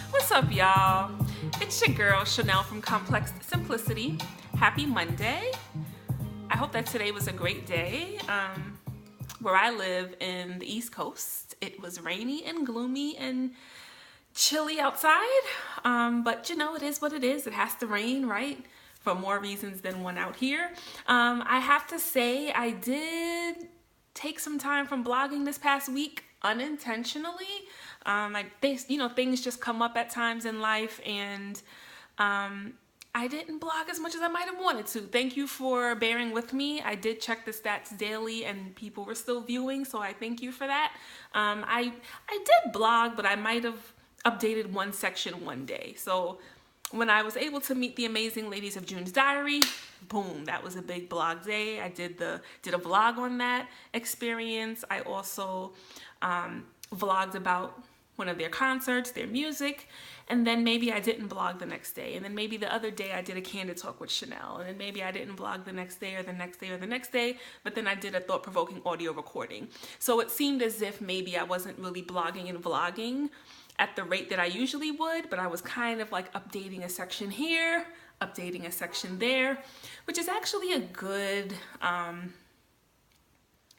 What's up, y'all? It's your girl, Chanel from Complex Simplicity. Happy Monday. I hope that today was a great day. Where I live in the East Coast, it was rainy and gloomy and chilly outside. But you know, it is what it is. It has to rain, right? For more reasons than one out here. I have to say, I did take some time from blogging this past week unintentionally. Things just come up at times in life, and I didn't blog as much as I might have wanted to. Thank you for bearing with me. I did check the stats daily, and people were still viewing, so I thank you for that. I did blog, but I might have updated one section one day. So when I was able to meet the amazing ladies of June's Diary, boom, that was a big blog day. I did a vlog on that experience. I also vlogged about one of their concerts, their music, and then maybe I didn't vlog the next day, and then maybe the other day I did a candid talk with Chanel, and then maybe I didn't vlog the next day or the next day or the next day, but then I did a thought-provoking audio recording. So it seemed as if maybe I wasn't really blogging and vlogging at the rate that I usually would, but I was kind of like updating a section here, updating a section there, which is actually a good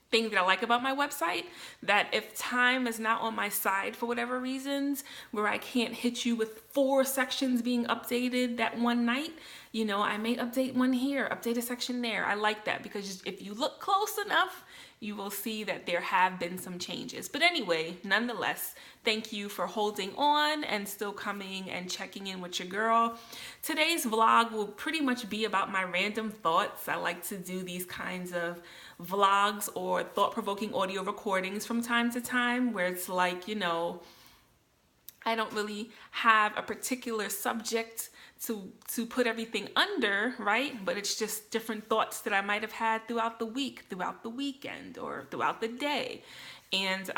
thing that I like about my website, that if time is not on my side for whatever reasons, where I can't hit you with 4 sections being updated that one night, I may update one here, update a section there. I like that because if you look close enough, you will see that there have been some changes. But anyway, nonetheless, thank you for holding on and still coming and checking in with your girl. Today's vlog will pretty much be about my random thoughts. I like to do these kinds of vlogs or thought-provoking audio recordings from time to time where it's like, I don't really have a particular subject to put everything under, right? But it's just different thoughts that I might have had throughout the week, throughout the weekend, or throughout the day. And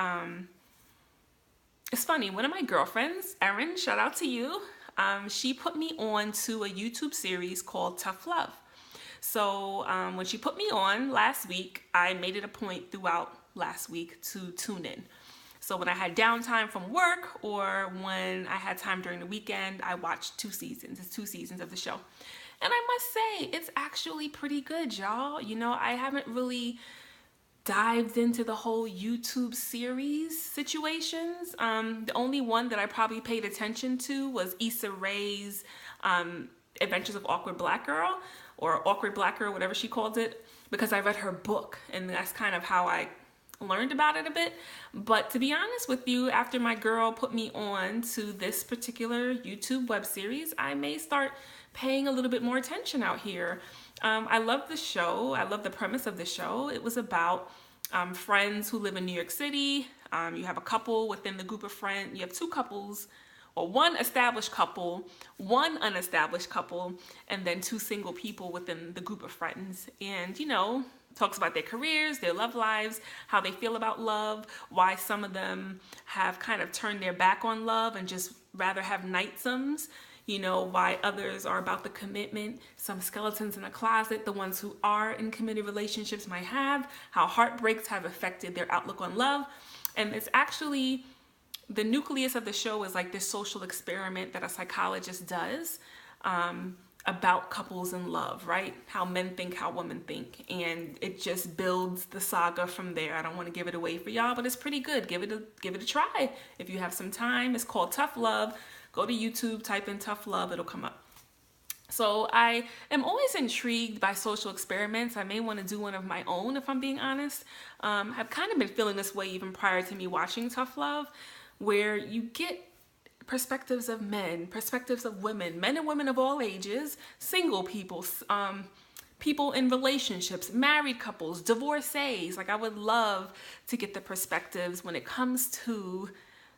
it's funny, one of my girlfriends, Erin, shout out to you, she put me on to a YouTube series called Tough Love. So when she put me on last week, I made it a point throughout last week to tune in. So when I had downtime from work or when I had time during the weekend, I watched 2 seasons. It's 2 seasons of the show. And I must say, it's actually pretty good, y'all. I haven't really dived into the whole YouTube series situations. The only one that I probably paid attention to was Issa Rae's Adventures of Awkward Black Girl, or Awkward Black Girl, whatever she called it, because I read her book, and that's kind of how I learned about it a bit. But to be honest with you, after my girl put me on to this particular YouTube web series, I may start paying a little bit more attention out here. I love the show. I love the premise of the show. It was about friends who live in New York City. You have a couple within the group of friends. You have 2 couples, or 1 established couple, 1 unestablished couple, and then 2 single people within the group of friends. And, talks about their careers, their love lives, how they feel about love, why some of them have kind of turned their back on love and just rather have nightsomes, why others are about the commitment, some skeletons in the closet, the ones who are in committed relationships might have, how heartbreaks have affected their outlook on love. And it's actually, the nucleus of the show is like this social experiment that a psychologist does about couples in love, right? How men think, how women think. And it just builds the saga from there. I don't want to give it away for y'all, but it's pretty good. Give it a try if you have some time. It's called Tough Love. Go to YouTube, type in Tough Love, it'll come up. So I am always intrigued by social experiments. I may want to do one of my own, if I'm being honest. I've kind of been feeling this way even prior to me watching Tough Love, where you get perspectives of men, perspectives of women, men and women of all ages, single people, people in relationships, married couples, divorcees. Like, I would love to get the perspectives when it comes to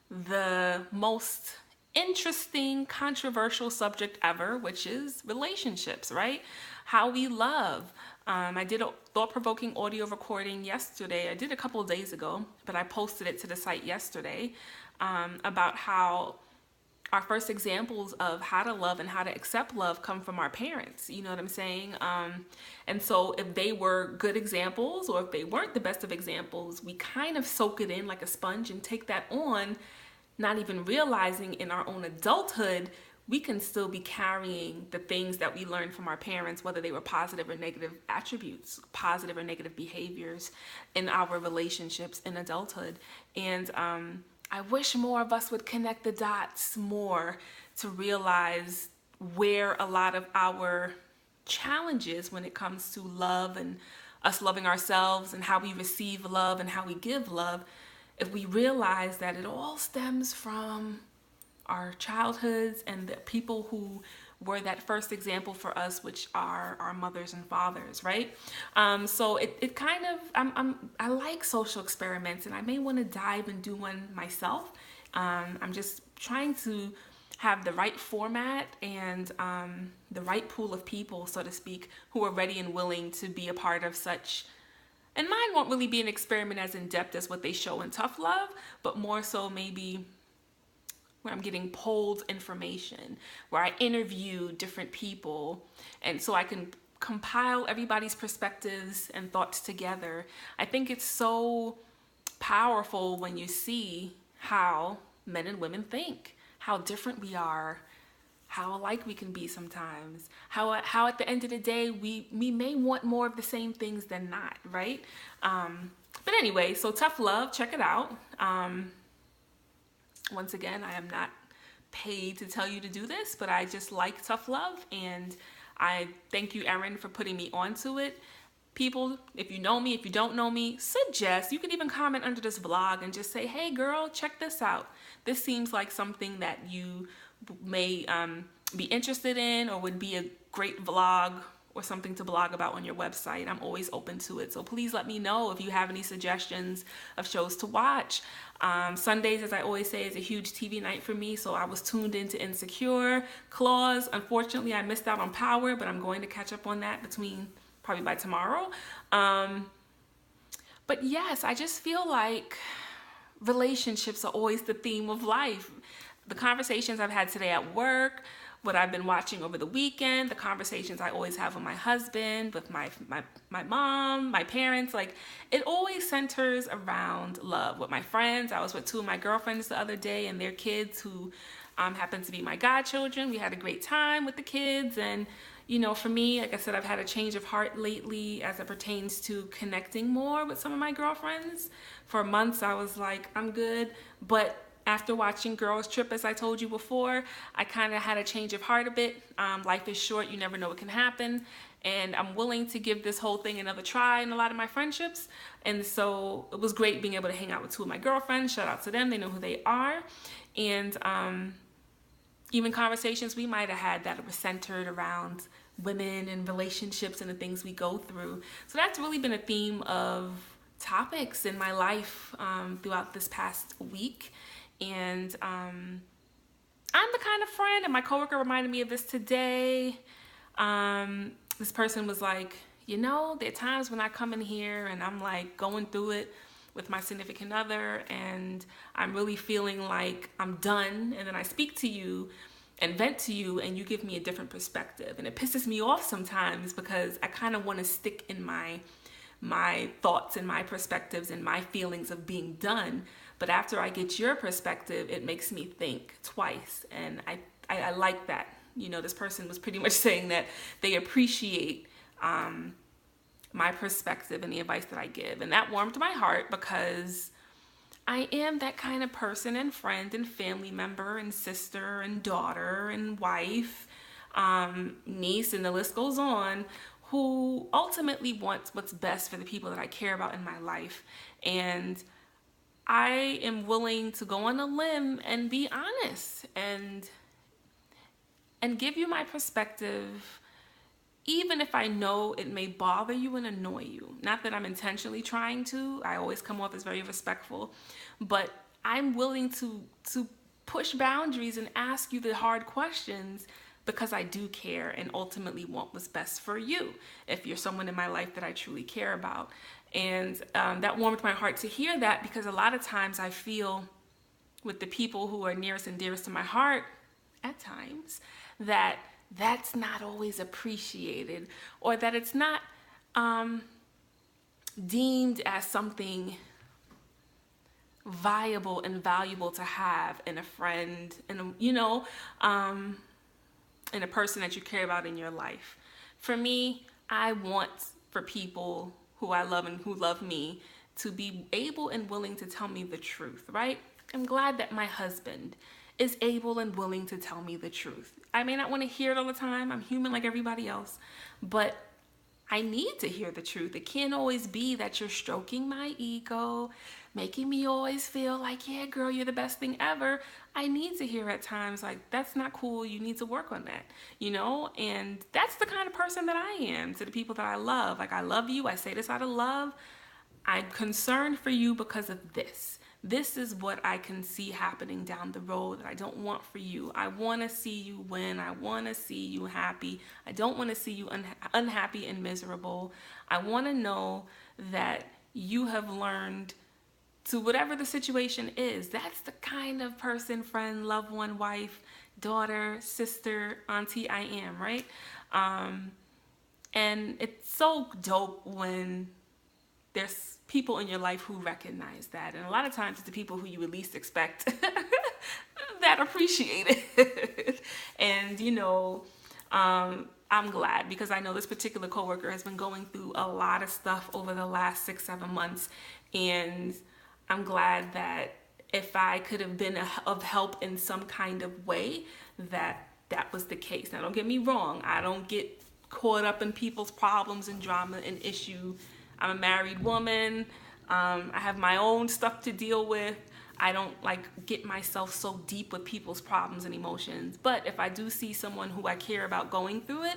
the most interesting, controversial subject ever, which is relationships, right? How we love. I did a thought-provoking audio recording yesterday. I did a couple of days ago, but I posted it to the site yesterday about how our first examples of how to love and how to accept love come from our parents. You know what I'm saying? And so if they were good examples or if they weren't the best of examples, we kind of soak it in like a sponge and take that on, not even realizing in our own adulthood, we can still be carrying the things that we learned from our parents, whether they were positive or negative attributes, positive or negative behaviors in our relationships in adulthood. And I wish more of us would connect the dots more to realize where a lot of our challenges when it comes to love and us loving ourselves and how we receive love and how we give love, if we realize that it all stems from our childhoods and the people who were that first example for us, which are our mothers and fathers, right? So it kind of, I like social experiments, and I may want to dive and do one myself. I'm just trying to have the right format and the right pool of people, so to speak, who are ready and willing to be a part of such. And mine won't really be an experiment as in depth as what they show in Tough Love, but more so maybe where I'm getting polled information, where I interview different people, and so I can compile everybody's perspectives and thoughts together. I think it's so powerful when you see how men and women think, how different we are, how alike we can be sometimes, how at the end of the day we may want more of the same things than not, right? But anyway, so Tough Love, check it out. Once again, I am not paid to tell you to do this, but I just like Tough Love, and I thank you, Erin, for putting me onto it. People, if you know me, if you don't know me, suggest. You can even comment under this vlog and just say, hey girl, check this out. This seems like something that you may be interested in, or would be a great vlog or something to blog about on your website. I'm always open to it. So please let me know if you have any suggestions of shows to watch. Sundays, as I always say, is a huge TV night for me. So I was tuned into Insecure, Claws. Unfortunately, I missed out on Power, but I'm going to catch up on that probably by tomorrow. But yes, I just feel like relationships are always the theme of life. The conversations I've had today at work, what I've been watching over the weekend, the conversations I always have with my husband, with my mom, my parents, like it always centers around love. With my friends, I was with two of my girlfriends the other day and their kids who happen to be my godchildren. We had a great time with the kids, and you know, for me, like I said, I've had a change of heart lately as it pertains to connecting more with some of my girlfriends. For months, I was like, I'm good, but after watching Girls Trip, as I told you before, I kind of had a change of heart a bit. Life is short. You never know what can happen. And I'm willing to give this whole thing another try in a lot of my friendships. And so it was great being able to hang out with two of my girlfriends. Shout out to them. They know who they are. And even conversations we might have had that were centered around women and relationships and the things we go through. So that's really been a theme of topics in my life throughout this past week. And I'm the kind of friend, and my coworker reminded me of this today. This person was like, you know, there are times when I come in here and I'm like going through it with my significant other, and I'm really feeling like I'm done, and then I speak to you and vent to you, and you give me a different perspective. And it pisses me off sometimes because I kind of want to stick in my thoughts and my perspectives and my feelings of being done. But after I get your perspective, it makes me think twice. And I like that. You know, this person was pretty much saying that they appreciate my perspective and the advice that I give. And that warmed my heart because I am that kind of person and friend and family member and sister and daughter and wife, niece, and the list goes on, who ultimately wants what's best for the people that I care about in my life. And I am willing to go on a limb and be honest and give you my perspective, even if I know it may bother you and annoy you. Not that I'm intentionally trying to. I always come off as very respectful, but I'm willing to push boundaries and ask you the hard questions because I do care and ultimately want what's best for you if you're someone in my life that I truly care about. And that warmed my heart to hear that, because a lot of times I feel with the people who are nearest and dearest to my heart at times that that's not always appreciated, or that it's not deemed as something viable and valuable to have in a friend, and in a person that you care about in your life. For me, I want for people who I love and who love me to be able and willing to tell me the truth, right? I'm glad that my husband is able and willing to tell me the truth. I may not want to hear it all the time. I'm human like everybody else, but I need to hear the truth. It can't always be that you're stroking my ego, making me always feel like, yeah, girl, you're the best thing ever. I need to hear at times like, that's not cool. You need to work on that, And that's the kind of person that I am to the people that I love. Like, I love you. I say this out of love. I'm concerned for you because of this. This is what I can see happening down the road that I don't want for you. I want to see you win. I want to see you happy. I don't want to see you unhappy and miserable. I want to know that you have learned to whatever the situation is. That's the kind of person, friend, loved one, wife, daughter, sister, auntie I am, right? And it's so dope when there's people in your life who recognize that. And a lot of times it's the people who you would least expect that appreciate it. And, I'm glad, because I know this particular coworker has been going through a lot of stuff over the last 6-7 months. And I'm glad that if I could have been of help in some kind of way, that was the case. Now, don't get me wrong. I don't get caught up in people's problems and drama and issue. I'm a married woman. I have my own stuff to deal with. I don't get myself so deep with people's problems and emotions. But if I do see someone who I care about going through it,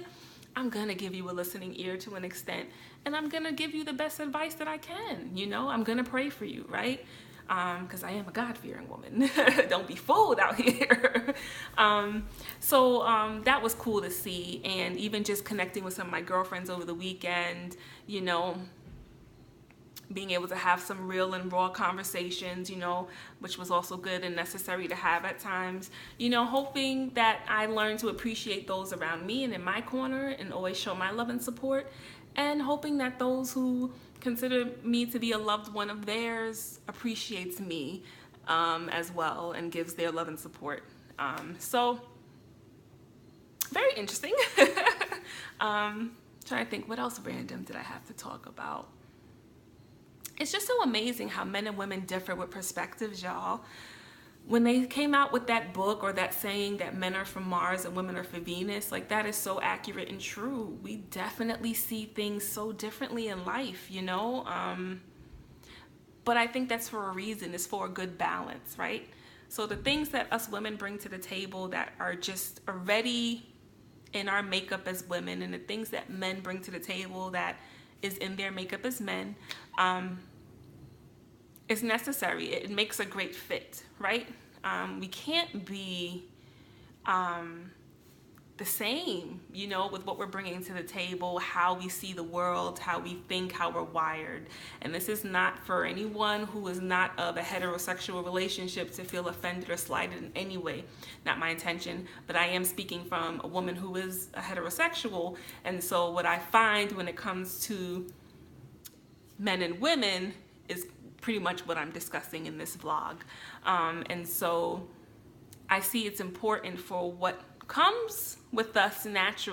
I'm going to give you a listening ear to an extent. And I'm going to give you the best advice that I can. I'm going to pray for you, right? Because I am a God-fearing woman. Don't be fooled out here. So that was cool to see. And even just connecting with some of my girlfriends over the weekend, being able to have some real and raw conversations, which was also good and necessary to have at times, hoping that I learn to appreciate those around me and in my corner and always show my love and support, and hoping that those who consider me to be a loved one of theirs appreciates me as well and gives their love and support. So very interesting. Trying to think, what else random did I have to talk about? It's just so amazing how men and women differ with perspectives, y'all. When they came out with that book or that saying that men are from Mars and women are from Venus, that is so accurate and true. We definitely see things so differently in life, But I think that's for a reason. It's for a good balance, right? So the things that us women bring to the table that are just already in our makeup as women, and the things that men bring to the table that is in their makeup as men, is necessary. It makes a great fit, right? We can't be the same, with what we're bringing to the table, how we see the world, how we think, how we're wired. And this is not for anyone who is not of a heterosexual relationship to feel offended or slighted in any way. Not my intention, but I am speaking from a woman who is a heterosexual. And so what I find when it comes to men and women is pretty much what I'm discussing in this vlog. And so I see it's important for what comes with us naturally